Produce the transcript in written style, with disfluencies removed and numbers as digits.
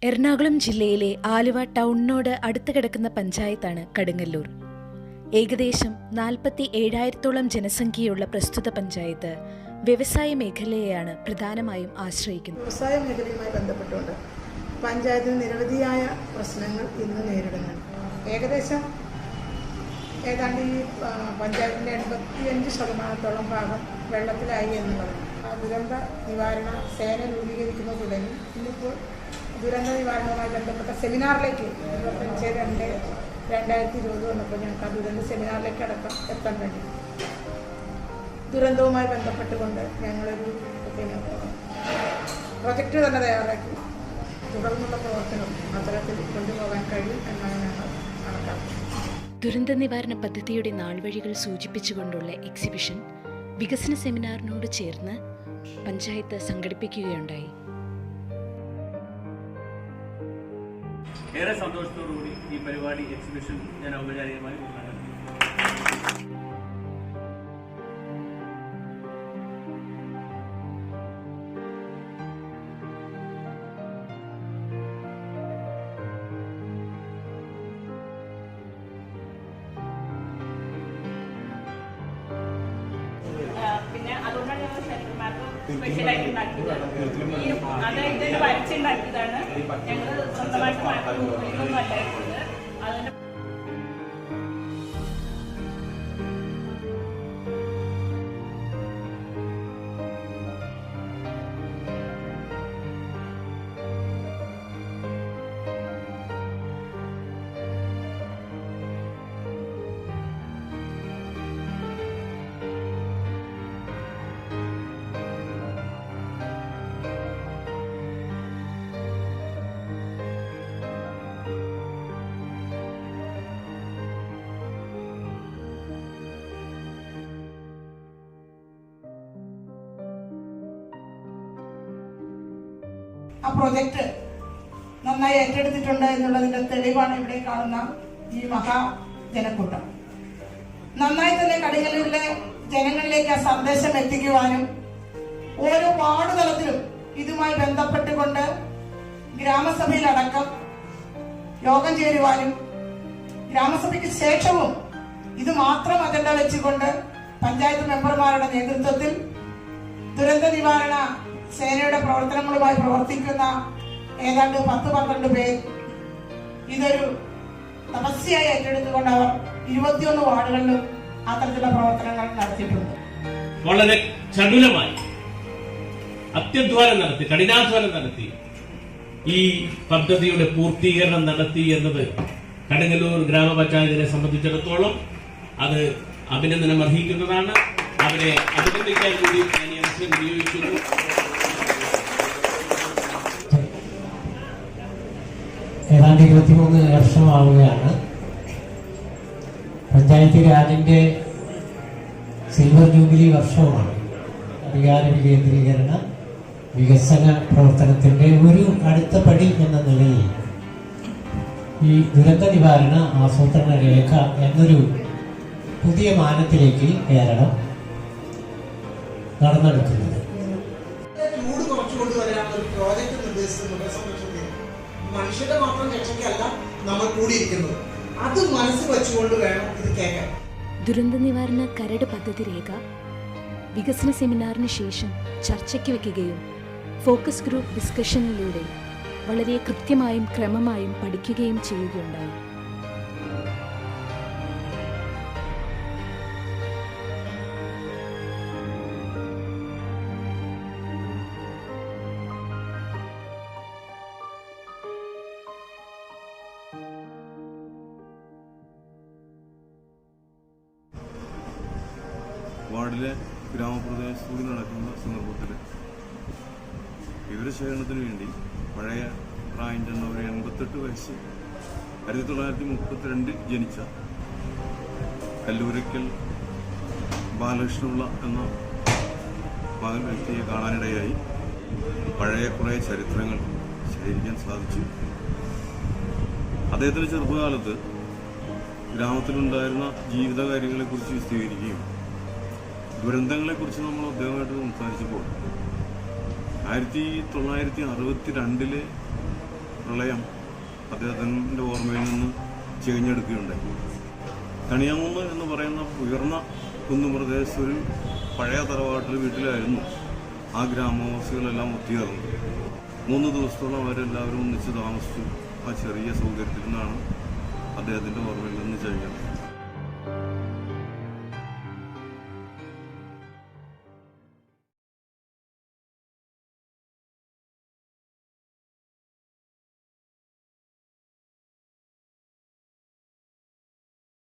എറണാകുളം ജില്ലയിലെ ആലുവ ടൗണിനോട് അടുത്ത് കിടക്കുന്ന പഞ്ചായത്താണ് കടുങ്ങല്ലൂർ. ഏകദേശം 47,000-ഓളം ജനസംഖ്യയുള്ള പ്രസ്തുത പഞ്ചായത്ത് വ്യവസായ മേഖലയെയാണ് പ്രധാനമായും ആശ്രയിക്കുന്നത്. വ്യവസായ മേഖലയുമായി ബന്ധപ്പെട്ടുകൊണ്ട് പഞ്ചായത്തിന് നിരവധിയായ പ്രശ്നങ്ങൾ ഇന്ന് നേരിടുന്നുണ്ട്. ഏതാണ്ട് ഈ പഞ്ചായത്തിൻ്റെ 85% ഭാഗം വെള്ളത്തിലായി എന്നുള്ളത്. ദുരന്ത നിവാരണ സേന രൂപീകരിക്കുന്നത് തുടങ്ങി ഇന്നിപ്പോൾ ദുരന്ത നിവാരണവുമായി ബന്ധപ്പെട്ട സെമിനാറിലേക്ക് 25/2/2020 വന്നപ്പോൾ ഞങ്ങൾക്ക് ആ ദുരന്ത സെമിനാറിലേക്ക് അടക്കം എത്താൻ വേണ്ടി ദുരന്തവുമായി ബന്ധപ്പെട്ടുകൊണ്ട് ഞങ്ങളൊരു പ്രൊജക്റ്റ് തന്നെ തയ്യാറാക്കി തുടർന്നുള്ള പ്രവർത്തനം അത്തരത്തിൽ കൊണ്ടുപോകാൻ കഴിയും എന്നാണ് ഞങ്ങൾ കണക്കാക്കുന്നത്. ദുരന്ത നിവാരണ പദ്ധതിയുടെ നാൾവഴികൾ സൂചിപ്പിച്ചുകൊണ്ടുള്ള എക്സിബിഷൻ വികസന സെമിനാറിനോട് ചേർന്ന് പഞ്ചായത്ത് സംഘടിപ്പിക്കുകയുണ്ടായി. ഏറെ സന്തോഷത്തോടുകൂടി ഈ പരിപാടി എക്സിബിഷൻ ഞാൻ ഔപചാരികമായി ഉദ്ഘാടനം ചെയ്തു. പിന്നെ അതുകൊണ്ടാണ് ഞങ്ങൾ ശരീരമാർക്ക് സ്പെഷ്യലായിട്ട് ഉണ്ടാക്കിയത്. അതായത് വരച്ചുണ്ടാക്കിയതാണ്. ഞങ്ങൾ സ്വന്തമായിട്ട് മാറ്റൊന്നും അല്ലായിരുന്നത്. അതിന്റെ ആ പ്രൊജക്റ്റ് നന്നായി ഏറ്റെടുത്തിട്ടുണ്ട് എന്നുള്ളതിന്റെ തെളിവാണ് ഇവിടെ കാണുന്ന ഈ മഹാജനക്കൂട്ടം. നന്നായി തന്നെ കടുങ്ങല്ലൂരിലെ ജനങ്ങളിലേക്ക് ആ സന്ദേശം എത്തിക്കുവാനും ഓരോ വാർഡ് തലത്തിലും ഇതുമായി ബന്ധപ്പെട്ടുകൊണ്ട് ഗ്രാമസഭയിലടക്കം യോഗം ചേരുവാനും ഗ്രാമസഭയ്ക്ക് ശേഷവും ഇത് മാത്രം അജണ്ട വെച്ചുകൊണ്ട് പഞ്ചായത്ത് മെമ്പർമാരുടെ നേതൃത്വത്തിൽ ദുരന്ത നിവാരണ സേനയുടെ പ്രവർത്തനങ്ങളുമായി പ്രവർത്തിക്കുന്ന ഏതാണ്ട് 10-12 പേർ ഇതൊരു തപസ്യയായി ഏറ്റെടുത്തുകൊണ്ട് അവർ 21 വാർഡുകളിലും അത്തരത്തിലുള്ള പ്രവർത്തനങ്ങൾ നടത്തിയിട്ടുണ്ട്. വളരെ ചടുലമായി അത്യധ്വാനം നടത്തി, കഠിനാധ്വാനം നടത്തി ഈ പദ്ധതിയുടെ പൂർത്തീകരണം നടത്തി എന്നത് കടുങ്ങല്ലൂർ ഗ്രാമപഞ്ചായത്തിനെ സംബന്ധിച്ചിടത്തോളം അത് അഭിനന്ദനം അർഹിക്കുന്നതാണ്. അവരെ അഭിനന്ദിക്കാൻ കൂടി ഞാൻ ഈ അവസരം വിനിയോഗിക്കുന്നു. ഏതാണ്ട് 23 വർഷമാവുകയാണ് പഞ്ചായത്ത് രാജിന്റെ സിൽവർ ജൂബിലി വർഷവുമാണ്. അധികാര വികേന്ദ്രീകരണ വികസന പ്രവർത്തനത്തിന്റെ ഒരു അടുത്ത പടി എന്ന നിലയിൽ ഈ ദുരന്ത നിവാരണ ആസൂത്രണ രേഖ എന്നൊരു പുതിയ മാനത്തിലേക്ക് കേരളം നടന്നെടുക്കുന്നത്. ചൂട് കുറച്ചുകൊണ്ടുവരാനുള്ള ഒരു പ്രോജക്റ്റ് നിർദ്ദേശിച്ചിട്ടുണ്ട്. മനുഷ്യന്റെ മാത്രം രക്ഷയ്ക്കല്ല നമ്മൾ കൂടിയിരിക്കുന്നത്. അത് മനസ്സിൽ വെച്ചുകൊണ്ട് വേണം ഇത് കേൾക്കാൻ. ദുരന്ത നിവാരണ കരട് പദ്ധതി രേഖ വികസന സെമിനാറിന് ശേഷം ചർച്ചയ്ക്ക് വയ്ക്കുകയും ഫോക്കസ് ഗ്രൂപ്പ് ഡിസ്കഷനിലൂടെ വളരെ കൃത്യമായും ക്രമമായും പഠിക്കുകയും ചെയ്യുകയുണ്ടായി. വാർഡിലെ ഗ്രാമപ്രദേശത്തുകൂടി നടക്കുന്ന സന്ദർഭത്തിൽ വിവരശേഖരണത്തിന് വേണ്ടി പഴയ പ്രായം ചെന്ന ഒരു 88 വയസ്സ് 1932 ജനിച്ച കല്ലൂരക്കൽ ബാലകൃഷ്ണപിള്ള എന്ന മകൻ വ്യക്തിയെ കാണാനിടയായി. പഴയ കുറേ ചരിത്രങ്ങൾ ശേഖരിക്കാൻ സാധിച്ചു. അദ്ദേഹത്തിൻ്റെ ചെറുപ്പകാലത്ത് ഗ്രാമത്തിലുണ്ടായിരുന്ന ജീവിത കാര്യങ്ങളെക്കുറിച്ച് വിശദീകരിക്കുകയും ദുരന്തങ്ങളെക്കുറിച്ച് നമ്മൾ അദ്ദേഹമായിട്ട് സംസാരിച്ചപ്പോൾ 1962 പ്രളയം അദ്ദേഹത്തിൻ്റെ ഓർമ്മയിൽ നിന്ന് ചെയ്ഞ്ഞെടുക്കുകയുണ്ടായി. കണിയാങ്കുന്ന് എന്ന് പറയുന്ന ഉയർന്ന കുന്നുപ്രദേശത്ത് ഒരു പഴയ തറവാട്ടിൽ വീട്ടിലായിരുന്നു ആ ഗ്രാമവാസികളെല്ലാം ഒത്തുചേർന്നത്. 3 ദിവസത്തോളം അവരെല്ലാവരും ഒന്നിച്ച് താമസിച്ചു. ആ ചെറിയ സൗകര്യത്തിൽ നിന്നാണ് അദ്ദേഹത്തിൻ്റെ ഓർമ്മയിൽ നിന്ന് ചെയ്യുന്നത്.